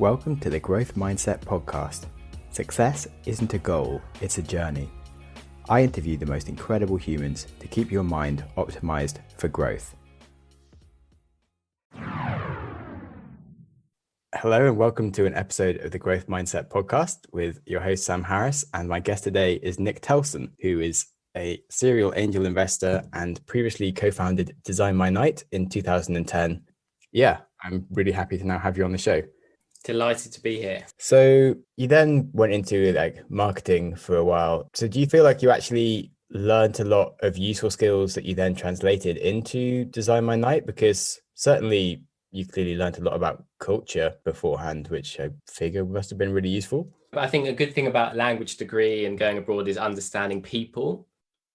Welcome to the Growth Mindset Podcast. Success isn't a goal, it's a journey. I interview the most incredible humans to keep your mind optimized for growth. Hello and welcome to an episode of the Growth Mindset Podcast with your host Sam Harris, and my guest today is Nick Telson, who is a serial angel investor and previously co-founded Design My Night in 2010. Yeah, I'm really happy to now have you on the show. Delighted to be here. So you then went into marketing for a while. So do you feel like you actually learned a lot of useful skills that you then translated into Design My Night? Because certainly you clearly learned a lot about culture beforehand, which I figure must have been really useful. But I think a good thing about language degree and going abroad is understanding people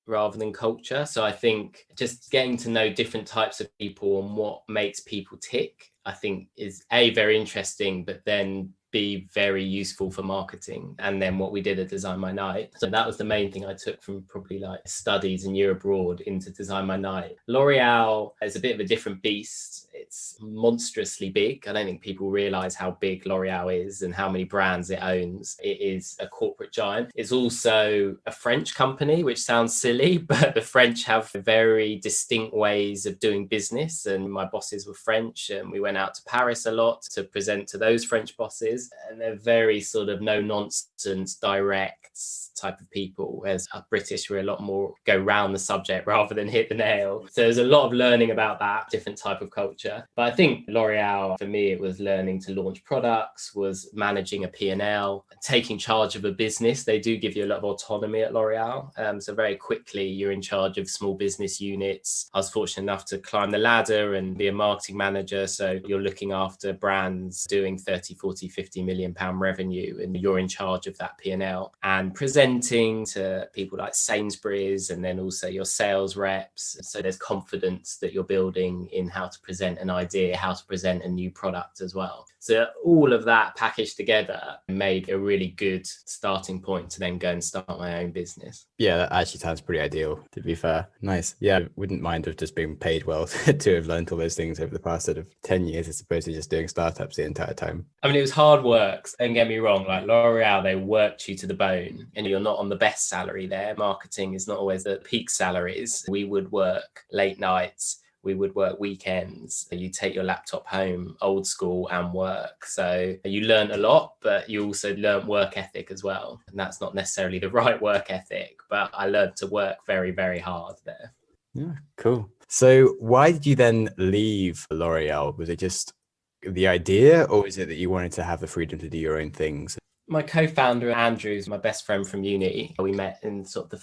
rather than culture. So I think just getting to know different types of people and what makes people tick, I think is very interesting, but then be very useful for marketing. And then what we did at Design My Night. So that was the main thing I took from probably studies and year abroad into Design My Night. L'Oreal is a bit of a different beast. It's monstrously big. I don't think people realize how big L'Oreal is and how many brands it owns. It is a corporate giant. It's also a French company, which sounds silly, but the French have very distinct ways of doing business. And my bosses were French, and we went out to Paris a lot to present to those French bosses. And they're very sort of no nonsense, direct type of people, whereas us British, we're a lot more go round the subject rather than hit the nail. So there's a lot of learning about that different type of culture. But I think L'Oreal, for me, it was learning to launch products, was managing a P&L, taking charge of a business. They do give you a lot of autonomy at L'Oreal. So very quickly, you're in charge of small business units. I was fortunate enough to climb the ladder and be a marketing manager. So you're looking after brands doing 30, 40, 50 million pound revenue, and you're in charge of that P&L and presenting to people like Sainsbury's, and then also your sales reps. So there's confidence that you're building in how to present an idea, how to present a new product as well. So all of that packaged together made a really good starting point to then go and start my own business. Yeah, that actually sounds pretty ideal, to be fair. Nice. Yeah, I wouldn't mind of just being paid well to have learned all those things over the past sort of 10 years as opposed to just doing startups the entire time. I mean, it was hard work. Don't get me wrong, like L'Oreal, they worked you to the bone and you're not on the best salary there. Marketing is not always the peak salaries. We would work late nights. We would work weekends. You take your laptop home, old school, and work. So you learn a lot, but you also learn work ethic as well. And that's not necessarily the right work ethic, but I learned to work very, very hard there. Yeah, cool. So why did you then leave L'Oreal? Was it just the idea, or is it that you wanted to have the freedom to do your own things? My co-founder, Andrew, is my best friend from uni. We met in sort of the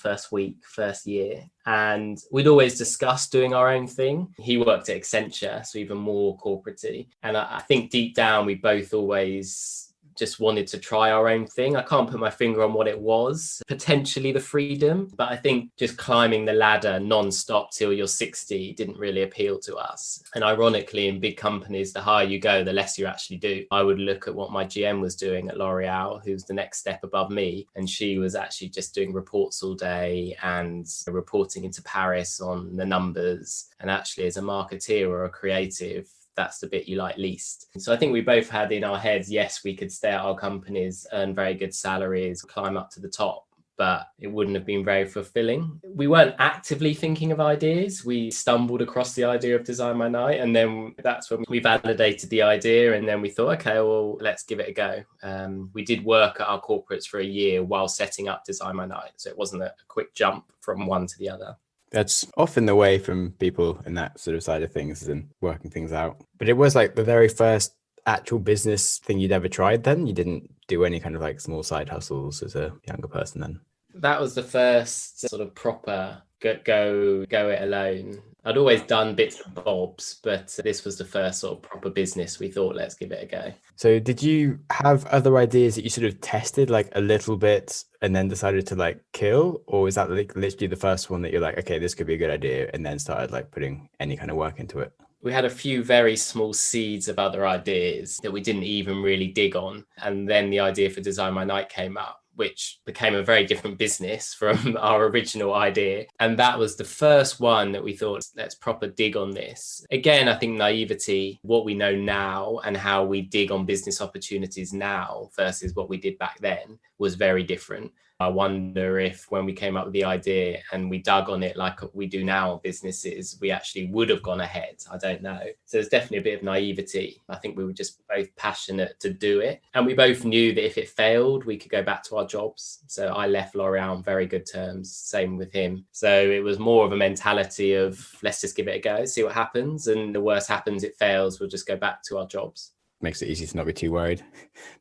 first year, and we'd always discussed doing our own thing. He worked at Accenture, so even more corporate-y. And I think deep down, we both always just wanted to try our own thing. I can't put my finger on what it was, potentially the freedom, but I think just climbing the ladder non-stop till you're 60 didn't really appeal to us. And ironically, in big companies, the higher you go, the less you actually do. I would look at what my GM was doing at L'Oreal, who's the next step above me, and she was actually just doing reports all day and reporting into Paris on the numbers. And actually, as a marketeer or a creative, that's the bit you like least. So I think we both had in our heads, yes, we could stay at our companies, earn very good salaries, climb up to the top, but it wouldn't have been very fulfilling. We weren't actively thinking of ideas. We stumbled across the idea of Design My Night, and then that's when we validated the idea, and then we thought, okay, well, let's give it a go. We did work at our corporates for a year while setting up Design My Night, so it wasn't a quick jump from one to the other. That's often the way from people in that sort of side of things and working things out. But it was like the very first actual business thing you'd ever tried then? You didn't do any kind of small side hustles as a younger person then? That was the first sort of proper go it alone. I'd always done bits and bobs, but this was the first sort of proper business. We thought, let's give it a go. So did you have other ideas that you sort of tested a little bit and then decided to kill? Or was that literally the first one that you're like, okay, this could be a good idea, and then started putting any kind of work into it? We had a few very small seeds of other ideas that we didn't even really dig on. And then the idea for Design My Night came up, which became a very different business from our original idea. And that was the first one that we thought, let's proper dig on this. Again, I think naivety, what we know now and how we dig on business opportunities now versus what we did back then was very different. I wonder if when we came up with the idea and we dug on it like we do now on businesses, we actually would have gone ahead. I don't know. So there's definitely a bit of naivety. I think we were just both passionate to do it. And we both knew that if it failed, we could go back to our jobs. So I left L'Oreal on very good terms, same with him. So it was more of a mentality of let's just give it a go, see what happens. And the worst happens, it fails, we'll just go back to our jobs. Makes it easy to not be too worried.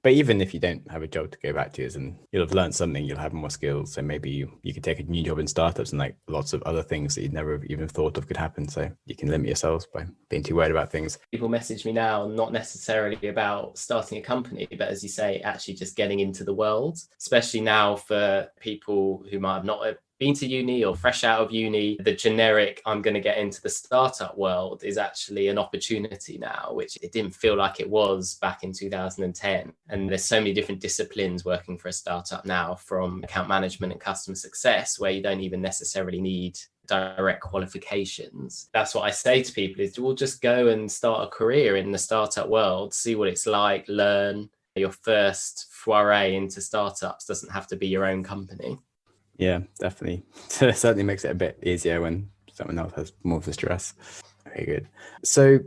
But even if you don't have a job to go back to, and you'll have learned something, you'll have more skills. So maybe you could take a new job in startups, and like lots of other things that you'd never even thought of could happen. So you can limit yourselves by being too worried about things. People message me now, not necessarily about starting a company, but as you say, actually just getting into the world, especially now for people who might have not been to uni or fresh out of uni. The generic, I'm going to get into the startup world is actually an opportunity now, which it didn't feel like it was back in 2010. And there's so many different disciplines working for a startup now, from account management and customer success, where you don't even necessarily need direct qualifications. That's what I say to people is we'll just go and start a career in the startup world, see what it's like, learn. Your first foray into startups doesn't have to be your own company. Yeah, definitely. So it certainly makes it a bit easier when someone else has more of the stress. Very good. So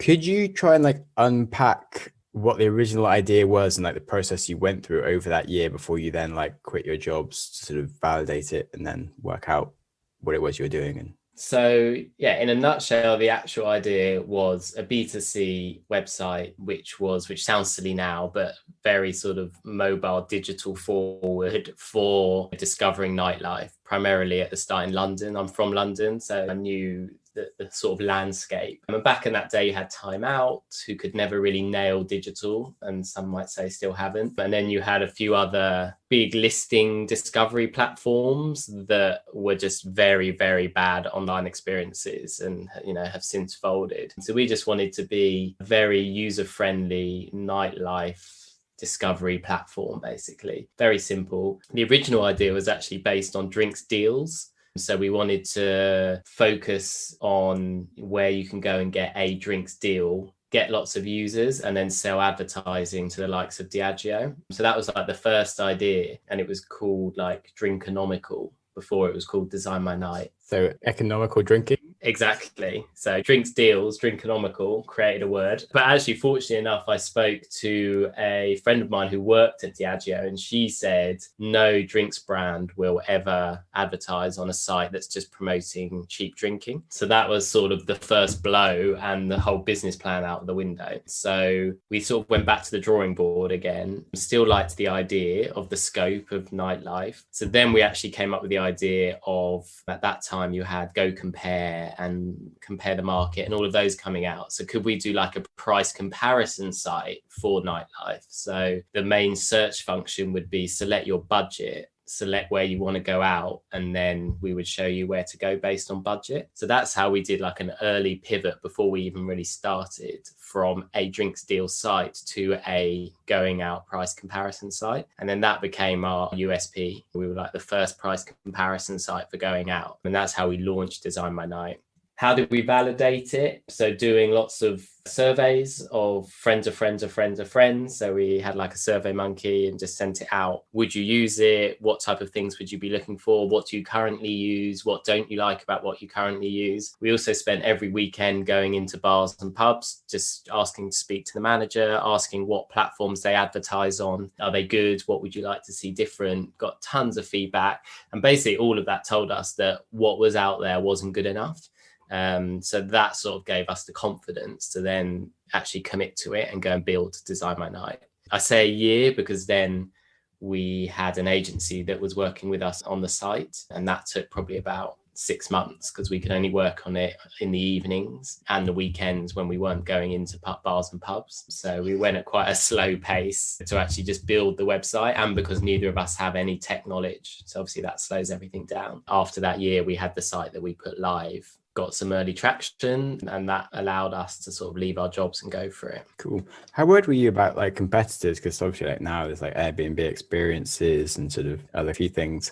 could you try and like unpack what the original idea was and like the process you went through over that year before you then like quit your jobs to sort of validate it and then work out what it was you were doing? And so, yeah, in a nutshell, the actual idea was a B2C website, which sounds silly now, but very sort of mobile, digital forward for discovering nightlife, primarily at the start in London. I'm from London, so I knew the sort of landscape. And back in that day, you had Time Out, who could never really nail digital, and some might say still haven't. And then you had a few other big listing discovery platforms that were just very, very bad online experiences and, have since folded. So we just wanted to be a very user-friendly nightlife discovery platform, basically. Very simple. The original idea was actually based on drinks deals. So we wanted to focus on where you can go and get a drinks deal, get lots of users, and then sell advertising to the likes of Diageo. So that was like the first idea, and it was called like Drinkonomical before it was called Design My Night. So economical drinking? Exactly. So drinks deals, Drinkonomical, created a word. But actually, fortunately enough, I spoke to a friend of mine who worked at Diageo, and she said no drinks brand will ever advertise on a site that's just promoting cheap drinking. So that was sort of the first blow and the whole business plan out of the window. So we sort of went back to the drawing board again, still liked the idea of the scope of nightlife. So then we actually came up with the idea of, at that time, you had Go Compare and Compare the Market and all of those coming out. So could we do like a price comparison site for nightlife? So the main search function would be select your budget, select where you want to go out, and then we would show you where to go based on budget. So that's how we did like an early pivot before we even really started, from a drinks deal site to a going out price comparison site. And then that became our USP. We were like the first price comparison site for going out. And that's how we launched Design My Night. How did we validate it? So doing lots of surveys of friends of friends of friends of friends. So we had like a survey monkey and just sent it out. Would you use it? What type of things would you be looking for? What do you currently use? What don't you like about what you currently use? We also spent every weekend going into bars and pubs, just asking to speak to the manager, asking what platforms they advertise on. Are they good? What would you like to see different? Got tons of feedback. And basically all of that told us that what was out there wasn't good enough. So that sort of gave us the confidence to then actually commit to it and go and build Design My Night. I say a year because then we had an agency that was working with us on the site, and that took probably about 6 months because we could only work on it in the evenings and the weekends when we weren't going into bars and pubs. So we went at quite a slow pace to actually just build the website, and because neither of us have any tech knowledge, so obviously that slows everything down. After that year, we had the site that we put live. got some early traction, and that allowed us to sort of leave our jobs and go for it. Cool. How worried were you about like competitors? Because obviously like now there's like Airbnb experiences and sort of other few things.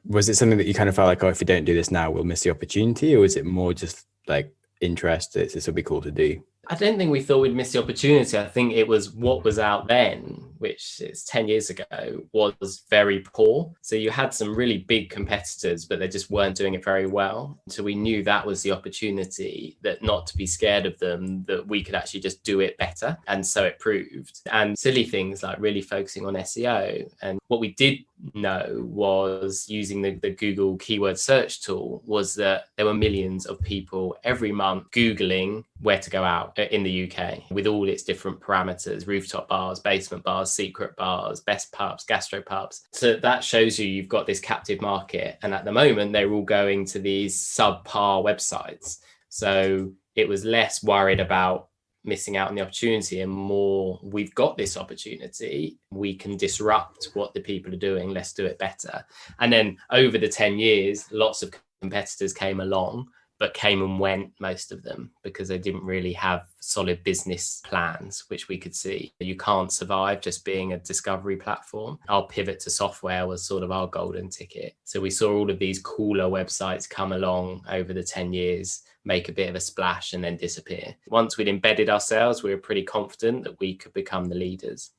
Was it something that you kind of felt like, oh, if we don't do this now, we'll miss the opportunity? Or is it more just like interest? This will be cool to do? I don't think we thought we'd miss the opportunity. I think it was what was out then, which is 10 years ago, was very poor. So you had some really big competitors, but they just weren't doing it very well. So we knew that was the opportunity, that not to be scared of them, that we could actually just do it better. And so it proved. And silly things like really focusing on SEO. And what we did know was, using the Google keyword search tool, was that there were millions of people every month Googling where to go out in the UK, with all its different parameters: rooftop bars, basement bars, secret bars, best pubs, gastro pubs. So that shows you've got this captive market. And at the moment, they're all going to these subpar websites. So it was less worried about missing out on the opportunity and more, we've got this opportunity, we can disrupt what the people are doing, let's do it better. And then over the 10 years, lots of competitors came along, but came and went, most of them, because they didn't really have solid business plans, which we could see. You can't survive just being a discovery platform. Our pivot to software was sort of our golden ticket. So we saw all of these cooler websites come along over the 10 years, make a bit of a splash and then disappear. Once we'd embedded ourselves, we were pretty confident that we could become the leaders.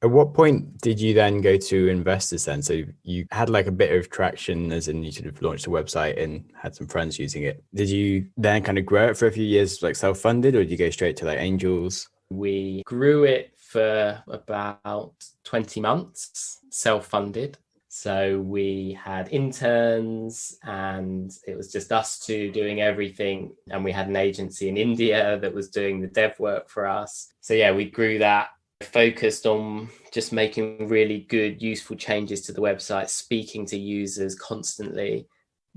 At what point did you then go to investors then? So you had like a bit of traction, as in you sort of launched a website and had some friends using it. Did you then kind of grow it for a few years, like self-funded, or did you go straight to like angels? We grew it for about 20 months, self-funded. So we had interns and it was just us two doing everything. And we had an agency in India that was doing the dev work for us. So yeah, we grew that, focused on just making really good, useful changes to the website, speaking to users constantly.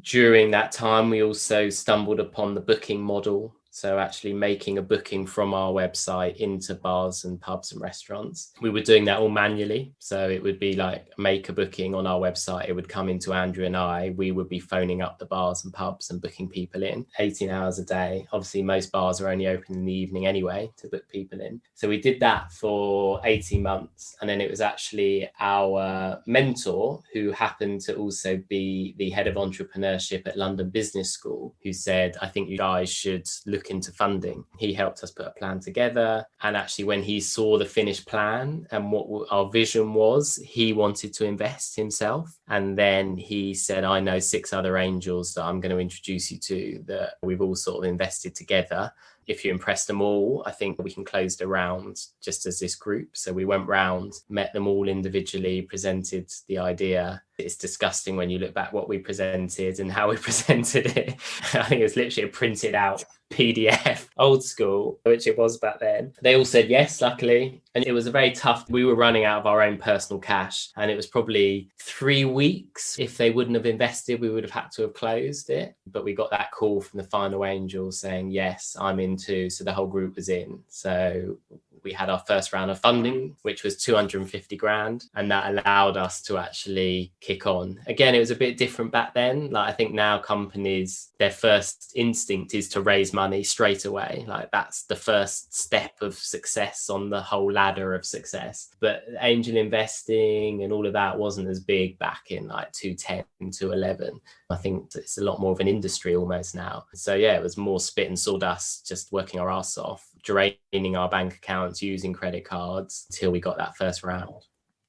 During that time, we also stumbled upon the booking model. So actually making a booking from our website into bars and pubs and restaurants. We were doing that all manually. So it would be like, make a booking on our website. It would come into Andrew and I. We would be phoning up the bars and pubs and booking people in 18 hours a day. Obviously, most bars are only open in the evening anyway to book people in. So we did that for 18 months. And then it was actually our mentor, who happened to also be the head of entrepreneurship at London Business School, who said, I think you guys should look into funding. He helped us put a plan together. And actually, when he saw the finished plan and what our vision was, he wanted to invest himself. And then he said, I know 6 other angels that I'm going to introduce you to, that we've all sort of invested together. If you impress them all, I think we can close the round just as this group. So we went round, met them all individually, presented the idea. It's disgusting when you look back what we presented and how we presented it. I think it was literally a printed out PDF, old school, which it was back then. They all said yes, luckily. And it was a very tough, we were running out of our own personal cash. And it was probably 3 weeks. If they wouldn't have invested, we would have had to have closed it. But we got that call from the final angel saying, yes, I'm in too. So the whole group was in. So we had our first round of funding, which was 250 grand. And that allowed us to actually kick on. Again, it was a bit different back then. Like, I think now companies, their first instinct is to raise money straight away. Like, that's the first step of success on the whole ladder of success. But angel investing and all of that wasn't as big back in like 2010, 2011. I think it's a lot more of an industry almost now. So yeah, it was more spit and sawdust, just working our ass off, draining our bank accounts, using credit cards till we got that first round.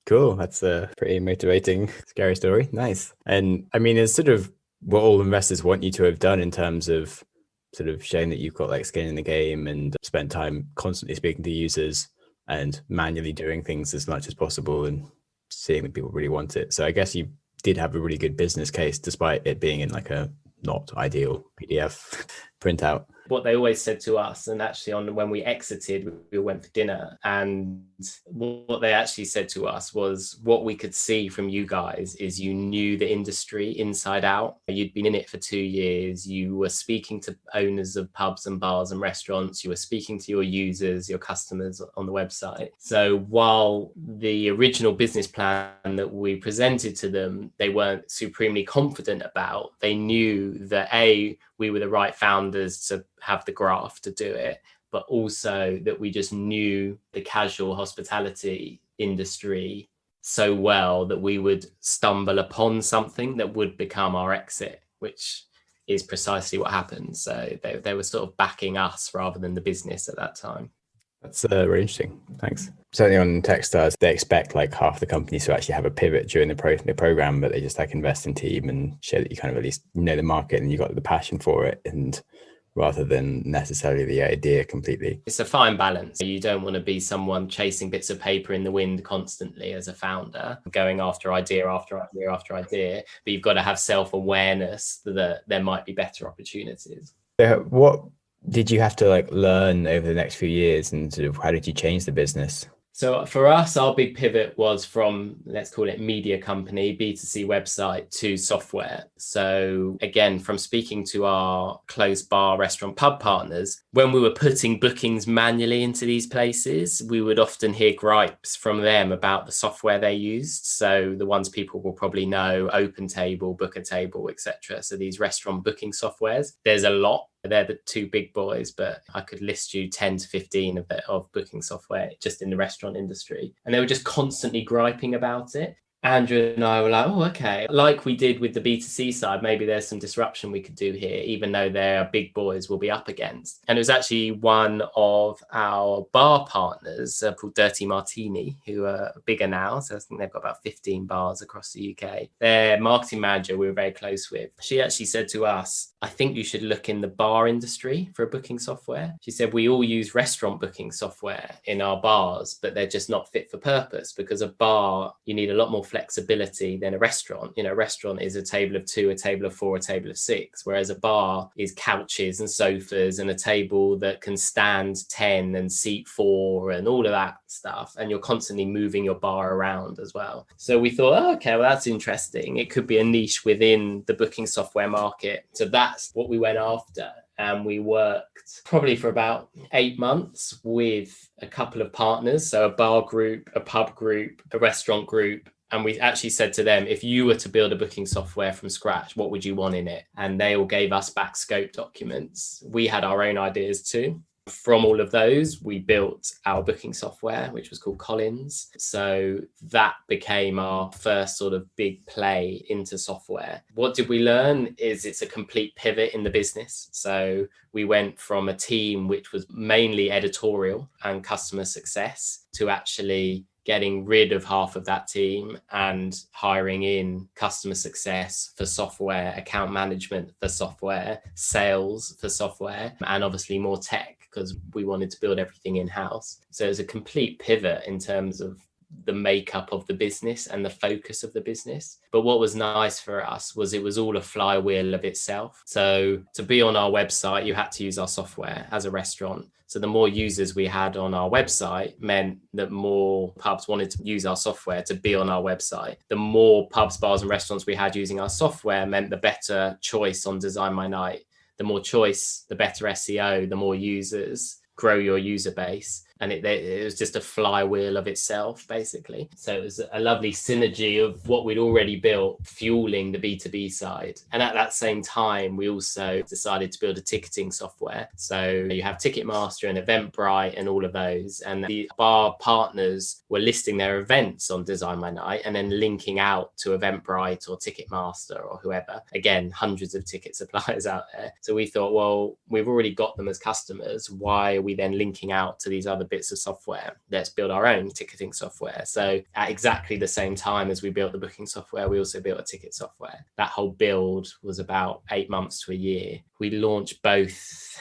Cool. That's a pretty motivating, scary story. Nice. And I mean, it's sort of what all investors want you to have done in terms of sort of showing that you've got like skin in the game and spent time constantly speaking to users and manually doing things as much as possible and seeing that people really want it. So I guess you did have a really good business case despite it being in like a not ideal PDF printout. What they always said to us, and actually when we exited, we went for dinner, and what they actually said to us was, what we could see from you guys is you knew the industry inside out. You'd been in it for 2 years. You were speaking to owners of pubs and bars and restaurants. You were speaking to your users, your customers on the website. So while the original business plan that we presented to them, they weren't supremely confident about, they knew that we were the right founders to have the graft to do it, but also that we just knew the casual hospitality industry so well that we would stumble upon something that would become our exit, which is precisely what happened. So they were sort of backing us rather than the business at that time. That's really interesting. Thanks. Certainly on Techstars, they expect like half the companies to actually have a pivot during the program, but they just like invest in team and show that you kind of at least know the market and you got the passion for it, and rather than necessarily the idea completely. It's a fine balance. You don't want to be someone chasing bits of paper in the wind constantly as a founder, going after idea after idea after idea, but you've got to have self-awareness that there might be better opportunities. What did you have to like learn over the next few years, and sort of how did you change the business? So for us, our big pivot was from, let's call it media company, B2C website, to software. So again, from speaking to our close bar, restaurant, pub partners, when we were putting bookings manually into these places, we would often hear gripes from them about the software they used. So the ones people will probably know, OpenTable, Bookertable, etc. So these restaurant booking softwares, there's a lot. They're the two big boys, but I could list you 10 to 15 of booking software just in the restaurant industry. And they were just constantly griping about it. Andrew and I were like, oh, okay. Like we did with the B2C side, maybe there's some disruption we could do here, even though they're big boys we'll be up against. And it was actually one of our bar partners called Dirty Martini, who are bigger now. So I think they've got about 15 bars across the UK. Their marketing manager we were very close with. She actually said to us, I think you should look in the bar industry for a booking software. She said, we all use restaurant booking software in our bars, but they're just not fit for purpose, because a bar, you need a lot more flexibility than a restaurant. You know, a restaurant is a table of 2, a table of 4, a table of 6, whereas a bar is couches and sofas and a table that can stand 10 and seat 4 and all of that stuff. And you're constantly moving your bar around as well. So we thought, oh, okay, well, that's interesting. It could be a niche within the booking software market. So that's what we went after. And we worked probably for about 8 months with a couple of partners. So a bar group, a pub group, a restaurant group. And we actually said to them, if you were to build a booking software from scratch, what would you want in it? And they all gave us back scope documents. We had our own ideas too. From all of those, we built our booking software, which was called Collins. So that became our first sort of big play into software. What did we learn is it's a complete pivot in the business. So we went from a team which was mainly editorial and customer success to actually getting rid of half of that team and hiring in customer success for software, account management for software, sales for software, and obviously more tech, because we wanted to build everything in-house. So it was a complete pivot in terms of the makeup of the business and the focus of the business. But what was nice for us was it was all a flywheel of itself. So to be on our website, you had to use our software as a restaurant. So the more users we had on our website meant that more pubs wanted to use our software to be on our website. The more pubs, bars and restaurants we had using our software meant the better choice on Design My Night. The more choice, the better SEO, the more users, grow your user base. And it was just a flywheel of itself, basically. So it was a lovely synergy of what we'd already built, fueling the B2B side. And at that same time, we also decided to build a ticketing software. So you have Ticketmaster and Eventbrite and all of those. And the bar partners were listing their events on Design My Night and then linking out to Eventbrite or Ticketmaster or whoever. Again, hundreds of ticket suppliers out there. So we thought, well, we've already got them as customers. Why are we then linking out to these other bits of software? Let's build our own ticketing software. So at exactly the same time as we built the booking software, we also built a ticket software. That whole build was about 8 months to a year. We launched both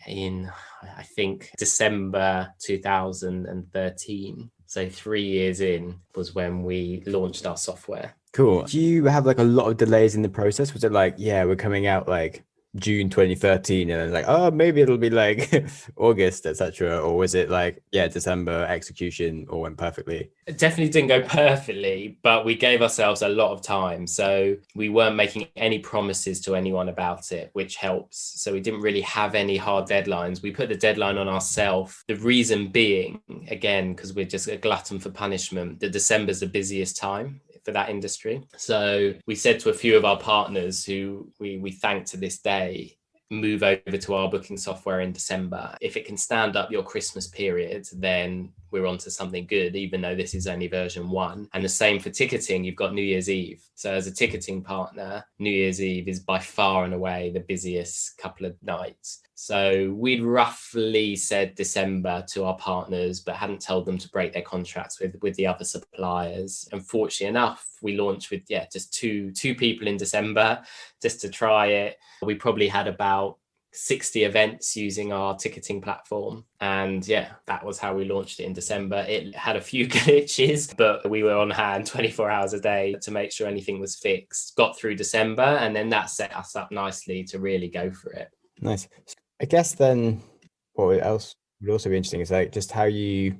in, I think, December 2013. So 3 years in was when we launched our software. Cool. Do you have like a lot of delays in the process? Was it like, yeah, we're coming out like June 2013 and then like, oh, maybe it'll be like August, etc.? Or was it like, yeah, December execution all went perfectly? It definitely didn't go perfectly, but we gave ourselves a lot of time. So we weren't making any promises to anyone about it, which helps. So we didn't really have any hard deadlines. We put the deadline on ourselves. The reason being, again, because we're just a glutton for punishment, that December's the busiest time for that industry. So we said to a few of our partners who we thank to this day, move over to our booking software in December. If it can stand up your Christmas period, then we're onto something good, even though this is only version 1. And the same for ticketing, you've got New Year's Eve. So as a ticketing partner, New Year's Eve is by far and away the busiest couple of nights. So we'd roughly said December to our partners, but hadn't told them to break their contracts with the other suppliers. Unfortunately enough, we launched with just two people in December just to try it. We probably had about 60 events using our ticketing platform. And that was how we launched it in December. It had a few glitches, but we were on hand 24 hours a day to make sure anything was fixed. Got through December, and then that set us up nicely to really go for it. Nice. I guess then what else would also be interesting is like just how you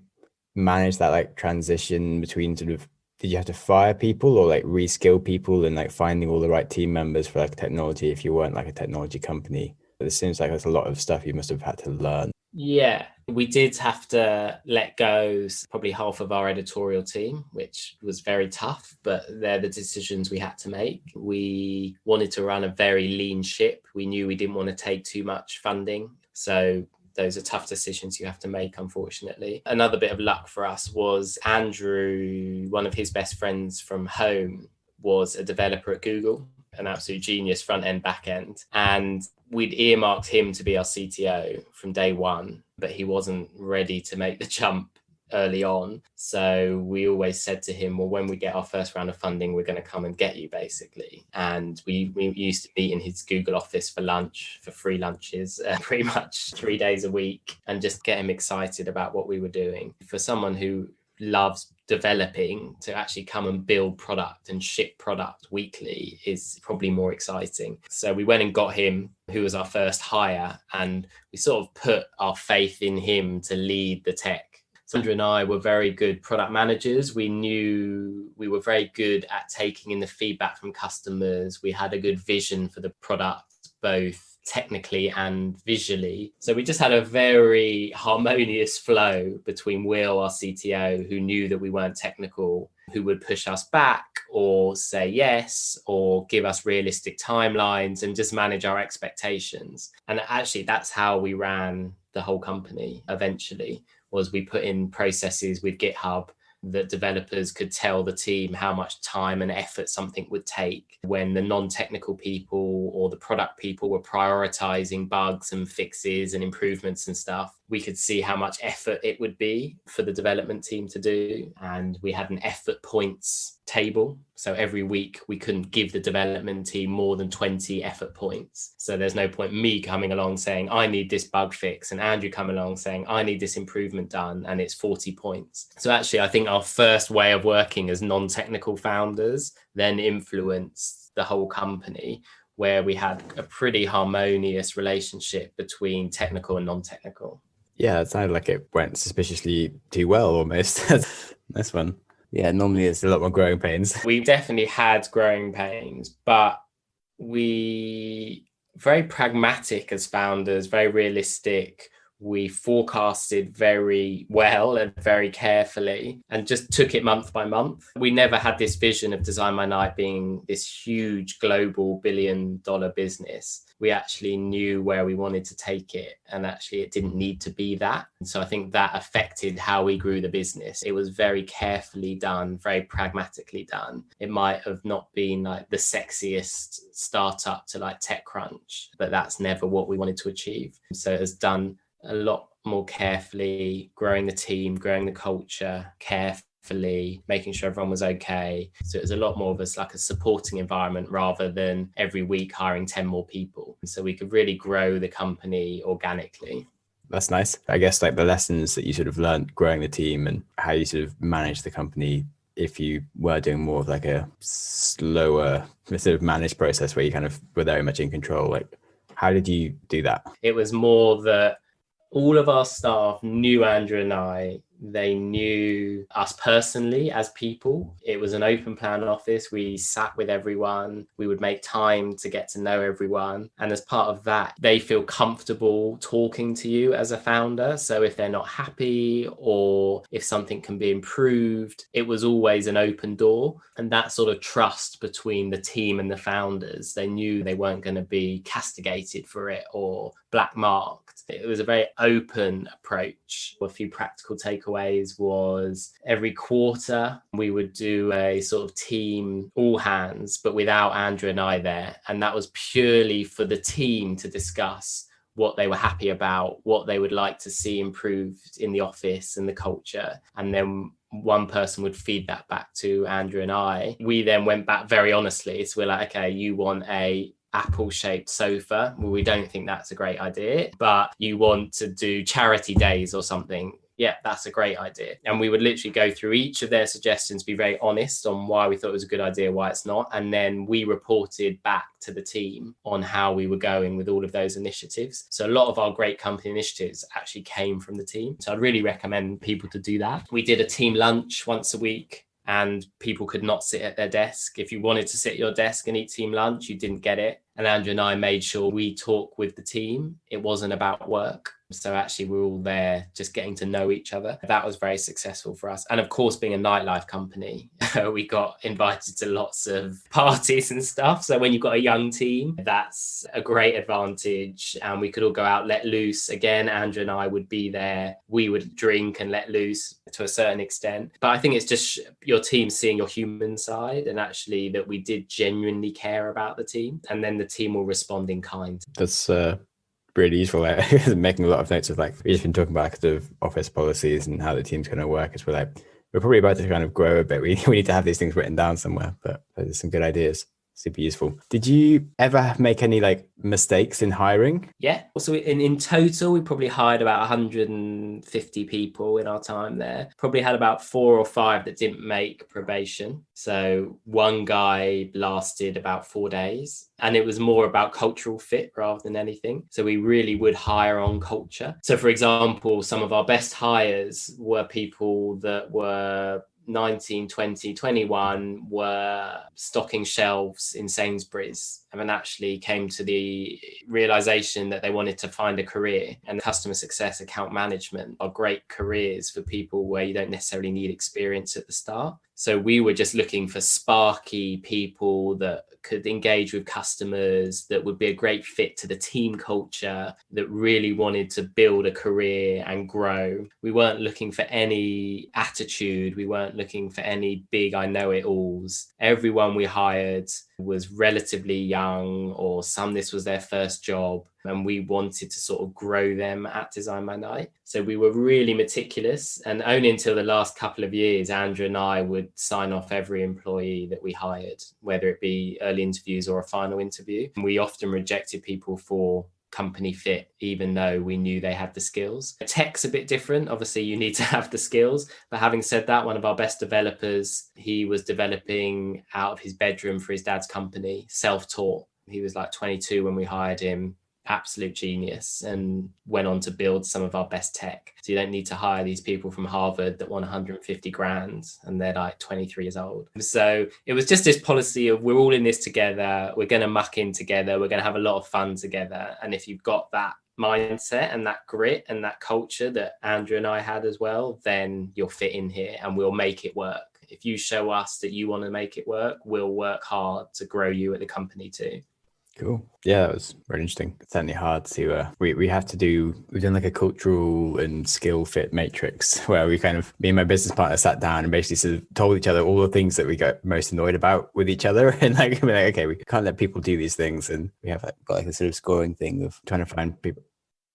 manage that like transition between sort of, did you have to fire people or like reskill people and like finding all the right team members for like technology if you weren't like a technology company? It seems like there's a lot of stuff you must have had to learn. Yeah, we did have to let go probably half of our editorial team, which was very tough, but they're the decisions we had to make. We wanted to run a very lean ship. We knew we didn't want to take too much funding. So those are tough decisions you have to make, unfortunately. Another bit of luck for us was Andrew, one of his best friends from home, was a developer at Google, an absolute genius front end, back end. And we'd earmarked him to be our CTO from day one, but he wasn't ready to make the jump early on. So we always said to him, well, when we get our first round of funding, we're going to come and get you, basically. And we used to meet in his Google office for lunch, for free lunches, pretty much 3 days a week, and just get him excited about what we were doing. For someone who loves developing, to actually come and build product and ship product weekly is probably more exciting. So we went and got him, who was our first hire, and we sort of put our faith in him to lead the tech. Sandra and I were very good product managers. We knew we were very good at taking in the feedback from customers. We had a good vision for the product, both technically and visually. So we just had a very harmonious flow between Will, our CTO, who knew that we weren't technical, who would push us back or say yes, or give us realistic timelines and just manage our expectations. And actually, that's how we ran the whole company eventually, was we put in processes with GitHub that developers could tell the team how much time and effort something would take. When the non-technical people or the product people were prioritizing bugs and fixes and improvements and stuff, we could see how much effort it would be for the development team to do. And we had an effort points table. So every week we couldn't give the development team more than 20 effort points. So there's no point me coming along saying, I need this bug fix, and Andrew coming along saying, I need this improvement done, and it's 40 points. So actually, I think our first way of working as non-technical founders then influenced the whole company, where we had a pretty harmonious relationship between technical and non-technical. Yeah, it sounded like it went suspiciously too well almost. Nice one. Yeah, normally it's a lot more growing pains. We definitely had growing pains, but we very pragmatic as founders, very realistic. We forecasted very well and very carefully and just took it month by month. We never had this vision of Design My Night being this huge global billion-dollar business. We actually knew where we wanted to take it, and actually it didn't need to be that. And so I think that affected how we grew the business. It was very carefully done, very pragmatically done. It might have not been like the sexiest startup to like TechCrunch, but that's never what we wanted to achieve. So it has done a lot more carefully, growing the team, growing the culture carefully, making sure everyone was okay. So it was a lot more of like a supporting environment rather than every week hiring 10 more people. So we could really grow the company organically. That's nice. I guess like the lessons that you sort of learned growing the team and how you sort of manage the company, if you were doing more of like a slower sort of managed process where you kind of were very much in control, like How did you do that? It was more that all of our staff knew Andrew and I. They knew us personally as people. It was an open plan office. We sat with everyone. We would make time to get to know everyone. And as part of that, they feel comfortable talking to you as a founder. So if they're not happy or if something can be improved, it was always an open door. And that sort of trust between the team and the founders, they knew they weren't going to be castigated for it or black marked. It was a very open approach. A few practical takeaways was every quarter we would do a sort of team all hands, but without Andrew and I there. And that was purely for the team to discuss what they were happy about, what they would like to see improved in the office and the culture. And then one person would feed that back to Andrew and I. We then went back very honestly. So we're like, okay, you want a apple-shaped sofa. Well, we don't think that's a great idea, but you want to do charity days or something. Yeah, that's a great idea. And we would literally go through each of their suggestions, be very honest on why we thought it was a good idea, why it's not. And then we reported back to the team on how we were going with all of those initiatives. So a lot of our great company initiatives actually came from the team. So I'd really recommend people to do that. We did a team lunch once a week, and people could not sit at their desk. If you wanted to sit at your desk and eat team lunch, you didn't get it. And Andrew and I made sure we talk with the team. It wasn't about work. So actually we're all there just getting to know each other. That was very successful for us. And of course, being a nightlife company, we got invited to lots of parties and stuff. So when you've got a young team, that's a great advantage. And we could all go out, let loose. Again, Andrew and I would be there. We would drink and let loose to a certain extent. But I think it's just your team seeing your human side and actually that we did genuinely care about the team. And then the team will respond in kind. That's really useful. Making a lot of notes of like, we've just been talking about sort of office policies and how the team's going to work as we're like, we're probably about to kind of grow a bit. We need to have these things written down somewhere, but there's some good ideas. Super useful. Did you ever make any like mistakes in hiring? Yeah. So in total, we probably hired about 150 people in our time there. Probably had about 4 or 5 that didn't make probation. So one guy lasted about 4 days, and it was more about cultural fit rather than anything. So we really would hire on culture. So for example, some of our best hires were people that were 19, 20, 21 were stocking shelves in Sainsbury's and then actually came to the realization that they wanted to find a career. And customer success, account management are great careers for people where you don't necessarily need experience at the start. So we were just looking for sparky people that could engage with customers, that would be a great fit to the team culture, that really wanted to build a career and grow. We weren't looking for any attitude. We weren't looking for any big I know it alls. Everyone we hired was relatively young, or this was their first job, and we wanted to sort of grow them at Design by Night. So we were really meticulous, and only until the last couple of years, Andrew and I would sign off every employee that we hired, whether it be early interviews or a final interview. And we often rejected people for company fit, even though we knew they had the skills. Tech's a bit different. Obviously, you need to have the skills. But having said that, one of our best developers, he was developing out of his bedroom for his dad's company, self-taught. He was like 22 when we hired him. Absolute genius, and went on to build some of our best tech. So you don't need to hire these people from Harvard that want 150 grand and they're like 23 years old. So it was just this policy of we're all in this together. We're going to muck in together. We're going to have a lot of fun together. And if you've got that mindset and that grit and that culture that Andrew and I had as well, then you'll fit in here and we'll make it work. If you show us that you want to make it work, we'll work hard to grow you at the company too. Cool. Yeah, that was very interesting. It's certainly hard to, we've done like a cultural and skill fit matrix where we kind of, me and my business partner sat down and basically sort of told each other all the things that we got most annoyed about with each other. And like, we're like, okay, we can't let people do these things. And we have got like a sort of scoring thing of trying to find people.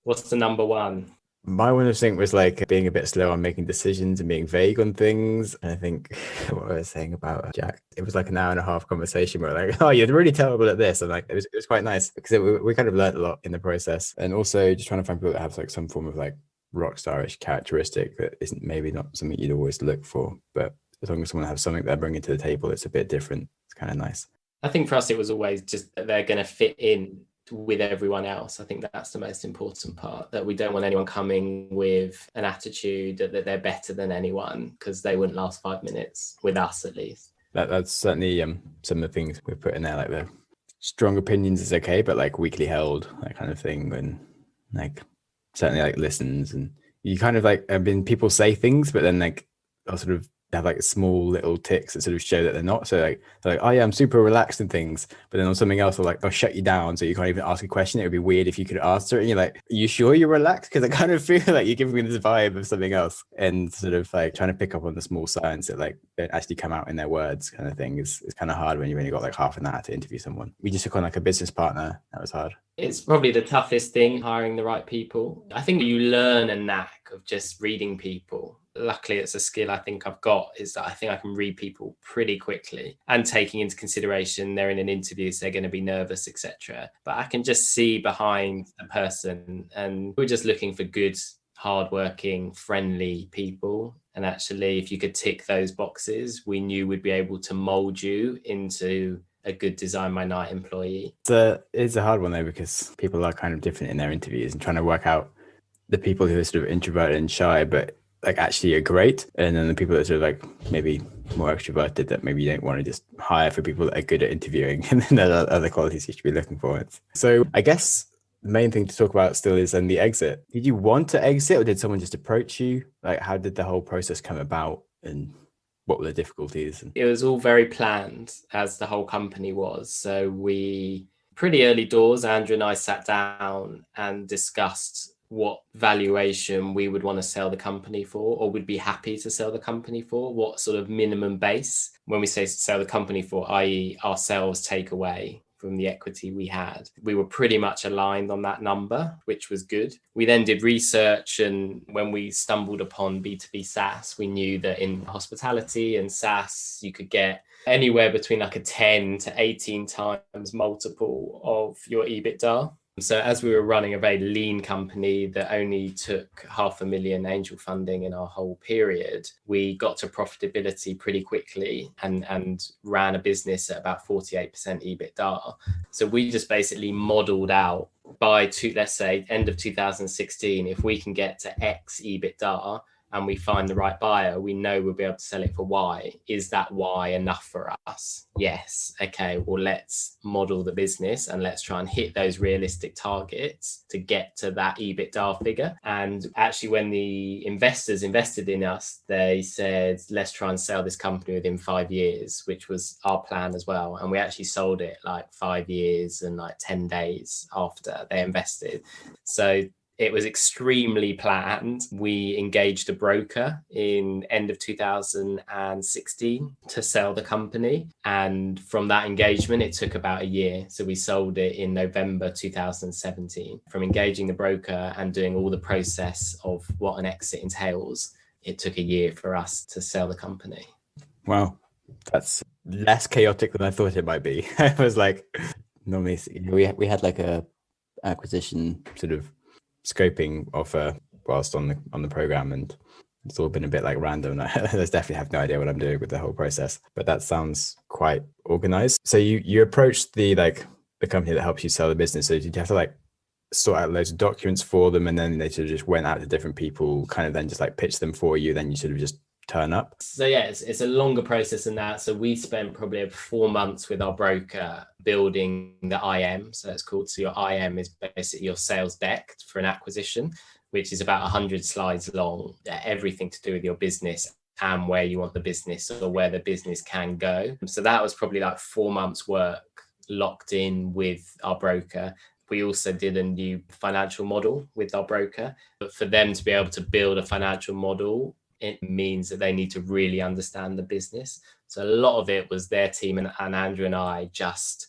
What's the number one? My one of thing was like being a bit slow on making decisions and being vague on things. And I think what I was saying about Jack, it was like an hour and a half conversation where like, oh, you're really terrible at this. And like, it was quite nice because we kind of learned a lot in the process. And also just trying to find people that have like some form of like rock starish characteristic that isn't maybe not something you'd always look for. But as long as someone has something they're bringing to the table, it's a bit different. It's kind of nice. I think for us, it was always just that they're going to fit in with everyone else. I think that's the most important part, that we don't want anyone coming with an attitude that they're better than anyone, because they wouldn't last 5 minutes with us, at least. That's certainly some of the things we put in there, like the strong opinions is okay, but like weakly held, that kind of thing, and like certainly like listens, and you kind of like, I mean, people say things, but then like I'll sort of have like small little ticks that sort of show that they're not. So like they're like, oh yeah, I'm super relaxed and things, but then on something else they'll shut you down, so you can't even ask a question. It would be weird if you could answer it and you're like, are you sure you're relaxed? Because I kind of feel like you're giving me this vibe of something else, and sort of like trying to pick up on the small signs that like don't actually come out in their words, kind of thing is kind of hard when you've only got like half an hour to interview someone. We just took on like a business partner. That was hard. It's probably the toughest thing, hiring the right people. I think you learn a knack of just reading people. Luckily, it's a skill I think I've got, is that I think I can read people pretty quickly, and taking into consideration they're in an interview, so they're going to be nervous, etc. But I can just see behind the person, and we're just looking for good, hardworking, friendly people. And actually, if you could tick those boxes, we knew we'd be able to mold you into a good Design by Night employee. It's a hard one though, because people are kind of different in their interviews, and trying to work out the people who are sort of introverted and shy but like actually are great, and then the people that are sort of like maybe more extroverted that maybe you don't want to just hire for people that are good at interviewing, and then there are other qualities you should be looking for. So I guess the main thing to talk about still is then the exit. Did you want to exit, or did someone just approach you? Like, how did the whole process come about, and what were the difficulties? It was all very planned, as the whole company was. So we, pretty early doors, Andrew and I sat down and discussed what valuation we would want to sell the company for, or would be happy to sell the company for, what sort of minimum base. When we say sell the company for, i.e. ourselves take away from the equity we had. We were pretty much aligned on that number, which was good. We then did research, and when we stumbled upon B2B SaaS, we knew that in hospitality and SaaS, you could get anywhere between like a 10 to 18 times multiple of your EBITDA. So as we were running a very lean company that only took 500,000 angel funding in our whole period, we got to profitability pretty quickly and ran a business at about 48% EBITDA. So we just basically modeled out by let's say end of 2016, if we can get to X EBITDA and we find the right buyer, we know we'll be able to sell it for Y. Is that Y enough for us? Yes. Okay, well, let's model the business and let's try and hit those realistic targets to get to that EBITDA figure. And actually, when the investors invested in us, they said, let's try and sell this company within 5 years, which was our plan as well. And we actually sold it like 5 years and like 10 days after they invested. So it was extremely planned. We engaged a broker in end of 2016 to sell the company. And from that engagement, it took about a year. So we sold it in November 2017. From engaging the broker and doing all the process of what an exit entails, it took a year for us to sell the company. Wow. That's less chaotic than I thought it might be. I was like, normally we had like a acquisition sort of scoping offer whilst on the program, and it's all been a bit like random. I definitely have no idea what I'm doing with the whole process, but that sounds quite organized. So you approached the company that helps you sell the business. So did you have to like sort out loads of documents for them, and then they sort of just went out to different people, kind of then just like pitch them for you, then you sort of just turn up? So yeah, it's a longer process than that. So we spent probably 4 months with our broker building the IM. So it's called, so your IM is basically your sales deck for an acquisition, which is about 100 slides long, everything to do with your business and where you want the business or where the business can go. So that was probably like 4 months work locked in with our broker. We also did a new financial model with our broker, but for them to be able to build a financial model, it means that they need to really understand the business. So a lot of it was their team and Andrew and I just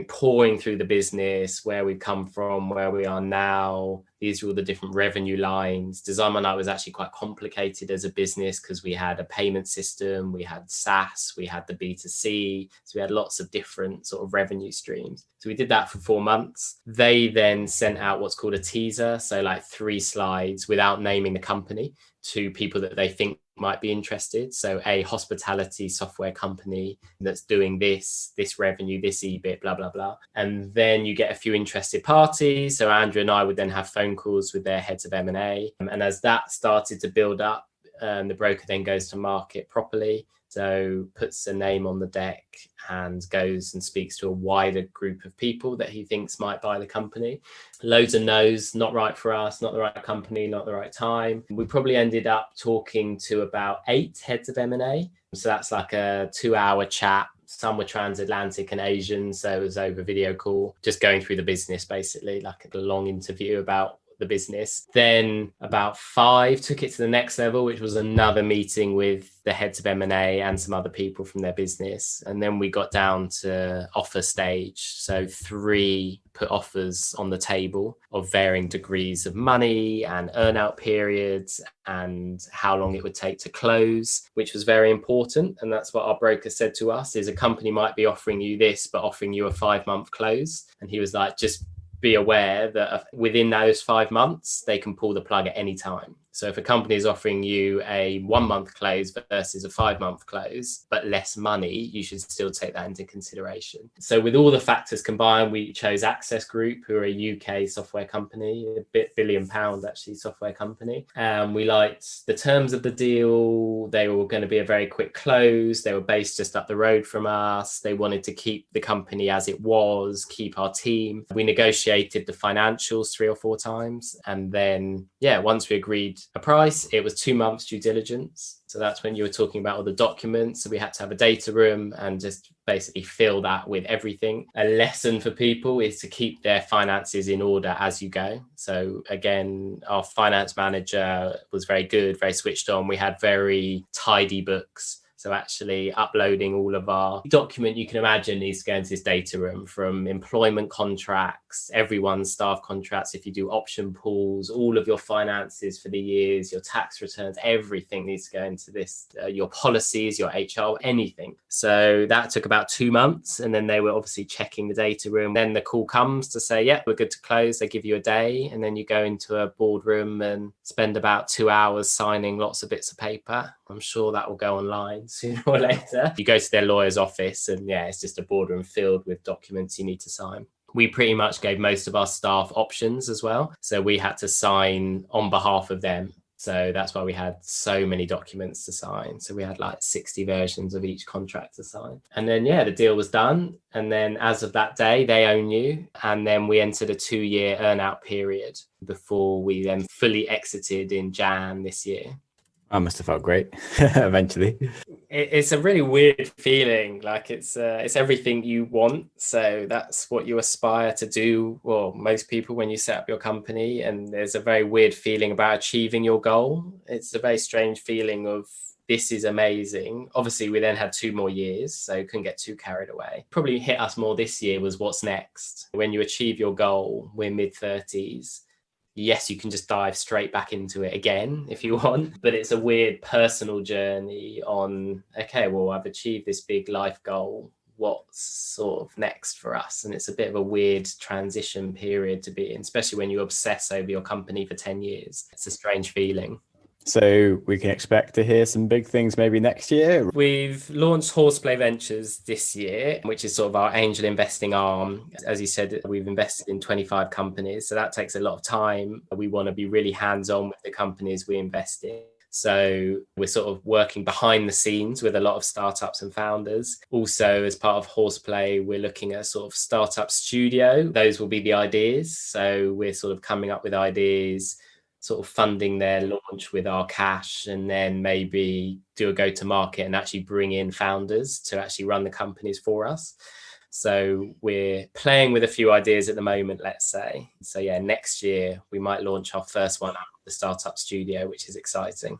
pouring through the business, where we've come from, where we are now. These are all the different revenue lines. Design by Night was actually quite complicated as a business because we had a payment system, we had SaaS, we had the B2C. So we had lots of different sort of revenue streams. So we did that for 4 months. They then sent out what's called a teaser. So like 3 slides without naming the company to people that they think might be interested. So a hospitality software company that's doing this revenue, this EBIT, blah, blah, blah. And then you get a few interested parties. So Andrew and I would then have phone calls with their heads of M&A. And as that started to build up, the broker then goes to market properly. So puts a name on the deck and goes and speaks to a wider group of people that he thinks might buy the company. Loads of no's, not right for us, not the right company, not the right time. We probably ended up talking to about 8 heads of M&A. So that's like a 2-hour chat. Some were transatlantic and Asian, so it was over video call, just going through the business, basically, like a long interview about the business. Then about 5 took it to the next level, which was another meeting with the heads of M&A and some other people from their business. And then we got down to offer stage. So 3 put offers on the table of varying degrees of money and earnout periods and how long it would take to close, which was very important. And that's what our broker said to us, is a company might be offering you this, but offering you a 5-month close. And he was like, just be aware that within those 5 months, they can pull the plug at any time. So if a company is offering you a 1-month close versus a 5-month close, but less money, you should still take that into consideration. So with all the factors combined, we chose Access Group, who are a UK software company, a £1 billion actually software company. We liked the terms of the deal. They were going to be a very quick close. They were based just up the road from us. They wanted to keep the company as it was, keep our team. We negotiated the financials 3 or 4 times. And then, once we agreed a price, it was 2 months due diligence. So that's when you were talking about all the documents. So we had to have a data room and just basically fill that with everything. A lesson for people is to keep their finances in order as you go. So again, our finance manager was very good, very switched on. We had very tidy books. So actually uploading all of our document you can imagine needs to go into this data room, from employment contracts, everyone's staff contracts, if you do option pools, all of your finances for the years, your tax returns, everything needs to go into this, your policies, your HR, anything. So that took about 2 months. And then they were obviously checking the data room. Then the call comes to say, we're good to close. They give you a day. And then you go into a boardroom and spend about 2 hours signing lots of bits of paper. I'm sure that will go online sooner or later. You go to their lawyer's office and it's just a boardroom filled with documents you need to sign. We pretty much gave most of our staff options as well. So we had to sign on behalf of them. So that's why we had so many documents to sign. So we had like 60 versions of each contract to sign. And then, the deal was done. And then as of that day, they own you. And then we entered a 2-year earnout period before we then fully exited in Jan this year. I must have felt great eventually. It's a really weird feeling. Like it's everything you want. So that's what you aspire to do. Well, most people, when you set up your company, and there's a very weird feeling about achieving your goal. It's a very strange feeling of, this is amazing. Obviously, we then had 2 more years, so couldn't get too carried away. Probably hit us more this year was what's next. When you achieve your goal, we're mid-30s. Yes, you can just dive straight back into it again if you want, but it's a weird personal journey on, okay, well, I've achieved this big life goal. What's sort of next for us? And it's a bit of a weird transition period to be in, especially when you obsess over your company for 10 years. It's a strange feeling. So we can expect to hear some big things maybe next year. We've launched Horseplay Ventures this year, which is sort of our angel investing arm. As you said, we've invested in 25 companies. So that takes a lot of time. We want to be really hands-on with the companies we invest in. So we're sort of working behind the scenes with a lot of startups and founders. Also, as part of Horseplay, we're looking at sort of startup studio. Those will be the ideas. So we're sort of coming up with ideas, sort of funding their launch with our cash, and then maybe do a go-to-market and actually bring in founders to actually run the companies for us. So we're playing with a few ideas at the moment, let's say. So next year we might launch our first one out of the startup studio, which is exciting.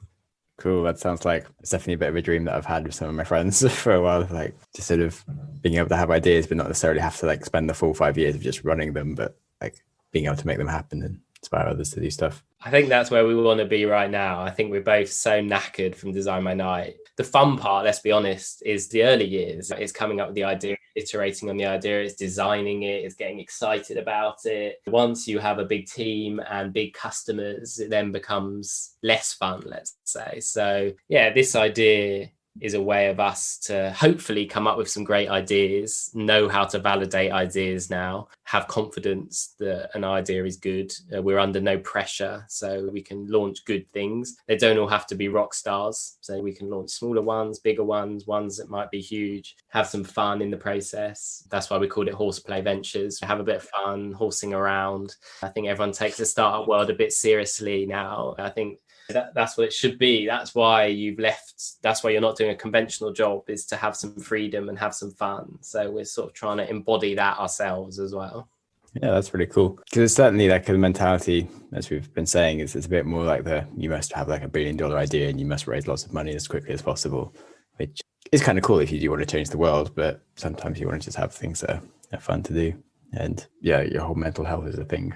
Cool. That sounds like it's definitely a bit of a dream that I've had with some of my friends for a while, like just sort of being able to have ideas, but not necessarily have to like spend the full 5 years of just running them, but like being able to make them happen and inspire others to do stuff. I think that's where we want to be right now. I think we're both so knackered from Design by Night. The fun part, let's be honest, is the early years. It's coming up with the idea, iterating on the idea, it's designing it, it's getting excited about it. Once you have a big team and big customers, it then becomes less fun, let's say. So yeah, this idea is a way of us to hopefully come up with some great ideas, know how to validate ideas now, have confidence that an idea is good. We're under no pressure, so we can launch good things. They don't all have to be rock stars. So we can launch smaller ones, bigger ones, ones that might be huge, have some fun in the process. That's why we called it Horseplay Ventures. Have a bit of fun, horsing around. I think everyone takes the startup world a bit seriously now. I think that's what it should be. That's why you've left. That's why you're not doing a conventional job, is to have some freedom and have some fun. So we're sort of trying to embody that ourselves as well. Yeah, that's really cool. Because it's certainly like a mentality, as we've been saying, is it's a bit more like you must have like $1 billion idea and you must raise lots of money as quickly as possible, which is kind of cool if you do want to change the world. But sometimes you want to just have things that are fun to do. And yeah, your whole mental health is a thing.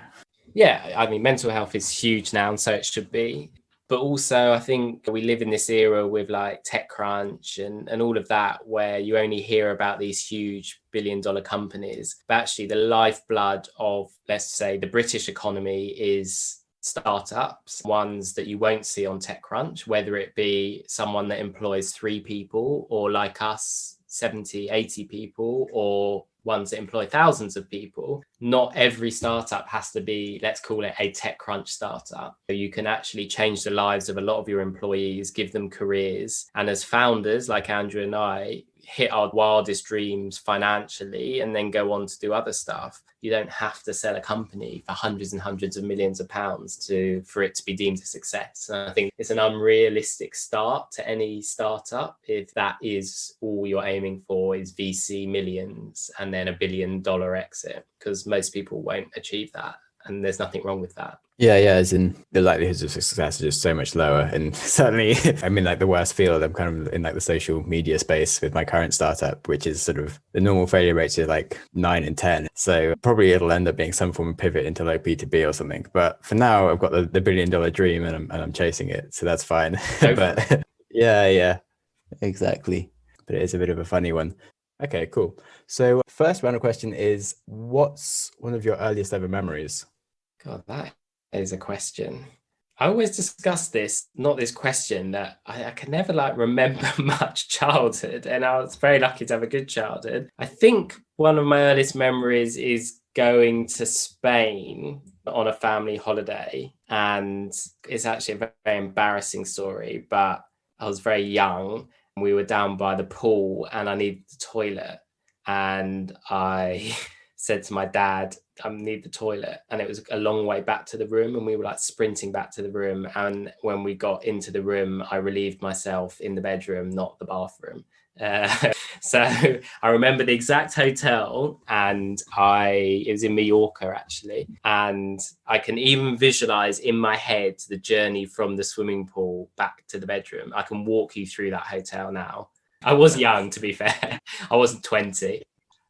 Yeah, I mean, mental health is huge now, and so it should be. But also, I think we live in this era with like TechCrunch and all of that, where you only hear about these huge $1 billion companies. But actually, the lifeblood of, let's say, the British economy is startups, ones that you won't see on TechCrunch, whether it be someone that employs 3 people or like us, 70, 80 people, or ones that employ thousands of people. Not every startup has to be, let's call it a TechCrunch startup. You can actually change the lives of a lot of your employees, give them careers. And as founders like Andrew and I, hit our wildest dreams financially and then go on to do other stuff. You don't have to sell a company for hundreds and hundreds of millions of pounds for it to be deemed a success. And I think it's an unrealistic start to any startup if that is all you're aiming for, is VC millions and then $1 billion exit, because most people won't achieve that. And there's nothing wrong with that. Yeah, as in the likelihoods of success are just so much lower. And certainly, I'm in like the worst field. I'm kind of in like the social media space with my current startup, which is sort of the normal failure rates are like 9 and 10. So probably it'll end up being some form of pivot into like B2B or something. But for now, I've got the $1 billion dream and I'm chasing it. So that's fine. But yeah, exactly. But it is a bit of a funny one. Okay, cool. So first round of question is, what's one of your earliest ever memories? God, that is a question. I always discuss this, not this question, that I can never like remember much childhood, and I was very lucky to have a good childhood. I think one of my earliest memories is going to Spain on a family holiday, and it's actually a very, very embarrassing story, but I was very young. We were down by the pool and I needed the toilet, and I said to my dad, I need the toilet. And it was a long way back to the room, and we were like sprinting back to the room. And when we got into the room, I relieved myself in the bedroom, not the bathroom. So I remember the exact hotel, and it was in Mallorca actually. And I can even visualize in my head the journey from the swimming pool back to the bedroom. I can walk you through that hotel now. I was young, to be fair. I wasn't 20.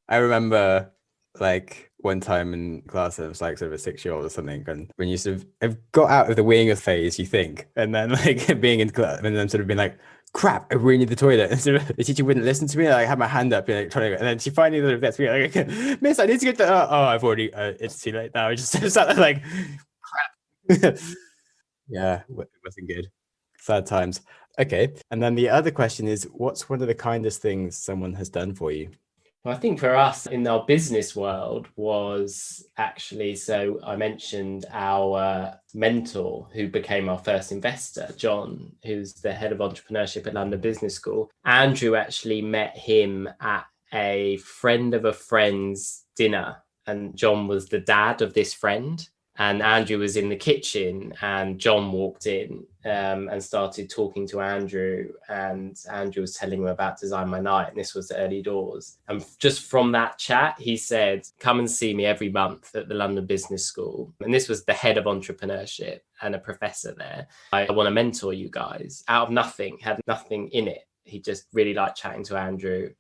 I remember like one time in class, I was like sort of a 6-year-old or something, and when you sort of have got out of the weeing phase, you think, and then like being in class and then sort of being like, crap, I really need the toilet. And sort of the teacher wouldn't listen to me. I had my hand up, like, trying to go, and then she finally sort of gets me like, Miss, I need to get to. Oh, I've already. It's too late now. I just sat there like, crap. Yeah, it wasn't good. Sad times. Okay, and then the other question is, what's one of the kindest things someone has done for you? Well, I think for us in our business world was actually, so I mentioned our mentor who became our first investor, John, who's the head of entrepreneurship at London Business School. Andrew actually met him at a friend of a friend's dinner, and John was the dad of this friend. And Andrew was in the kitchen, and John walked in and started talking to Andrew. And Andrew was telling him about Design by Night. And this was the early doors. And just from that chat, he said, come and see me every month at the London Business School. And this was the head of entrepreneurship and a professor there. I want to mentor you guys. Out of nothing, had nothing in it. He just really liked chatting to Andrew.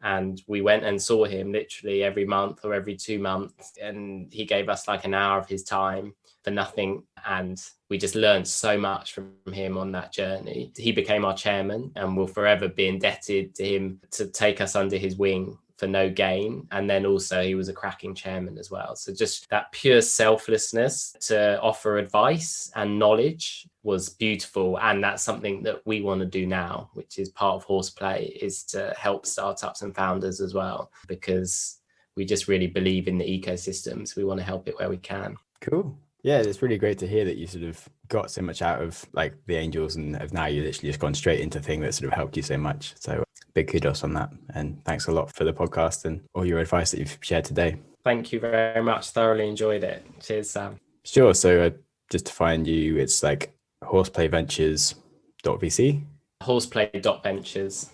And we went and saw him literally every month or every 2 months. And he gave us like an hour of his time for nothing. And we just learned so much from him on that journey. He became our chairman, and we'll forever be indebted to him to take us under his wing for no gain. And then also he was a cracking chairman as well. So just that pure selflessness to offer advice and knowledge was beautiful. And that's something that we want to do now, which is part of Horseplay, is to help startups and founders as well, because we just really believe in the ecosystems. We want to help it where we can. Cool. Yeah, it's really great to hear that you sort of got so much out of like the angels, and have now you literally just gone straight into thing that sort of helped you so much. So big kudos on that. And thanks a lot for the podcast and all your advice that you've shared today. Thank you very much. Thoroughly enjoyed it. Cheers, Sam. Sure. So just to find you, it's like horseplayventures.vc. Horseplay.ventures.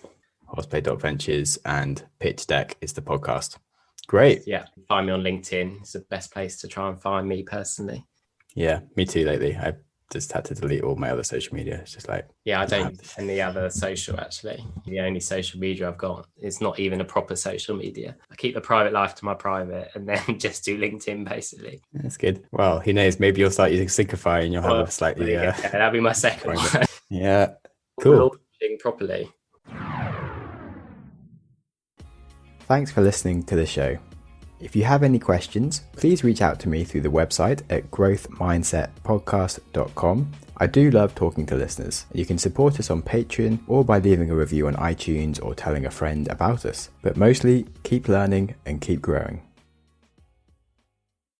Horseplay.ventures, and Pitch Deck is the podcast. Great. Yeah. Find me on LinkedIn. It's the best place to try and find me personally. Yeah, me too lately. I just had to delete all my other social media. It's just like, yeah, I don't have any other social actually. The only social media I've got is not even a proper social media. I keep the private life to my private and then just do LinkedIn basically. That's good. Well, who knows? Maybe you'll start using Syncify and you'll have a slightly. Yeah, that'll be my second one. Yeah, cool. Launching properly. Thanks for listening to the show. If you have any questions, please reach out to me through the website at growthmindsetpodcast.com. I do love talking to listeners. You can support us on Patreon or by leaving a review on iTunes or telling a friend about us. But mostly, keep learning and keep growing.